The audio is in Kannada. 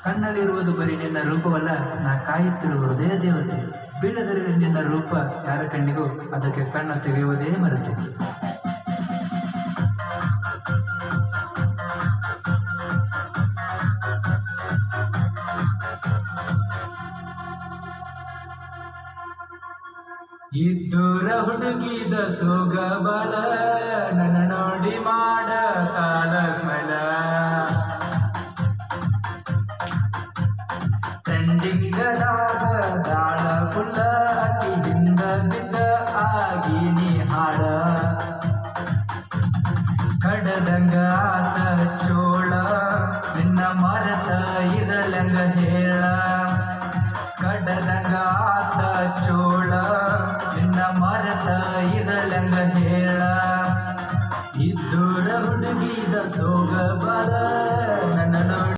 ಕಣ್ಣಲ್ಲಿರುವುದು ಬರೀ ನಿನ್ನ ರೂಪವಲ್ಲ, ನಾ ಕಾಯುತ್ತಿರುವ ಹೃದಯ ದೇವತೆ. ಬೀಳದಿರುವ ನಿನ್ನ ರೂಪ ಯಾರ ಕಣ್ಣಿಗೂ, ಅದಕ್ಕೆ ಕಣ್ಣು ತೆಗೆಯುವುದೇ ಮರೆತು. ಇದ್ದೂರ ಹುಡುಗಿದ ಸೋಗ ಬಾಳ, ನನ್ನ ನೋಡಿ ಮಾಡ ಕಾಲ ಸ್ಮಳ. ಟ್ರೆಂಡಿಂಗದಾಗ ದಾಳ ಪುಲ್ಲ, ಅಕ್ಕಿ ಹಿಂದ ಬಿದ್ದ ಆಗಿನಿ ಹಾಡ. ಕಡದಂಗ ಆತ ಚೋಳ, ನಿನ್ನ ಮರತ ಇರಲಂಗ ಹೇಳ. ಕಡದಂಗ ಆತ ಚೋಳ, ನಿನ್ನ ಮರತ ಇರಲಂಗ ಹೇಳ. ಇದ್ದೂರ ಹುಡುಗಿದ ಸೋಗ ಬಾಳ, ನನ್ನ ನೋಡಿ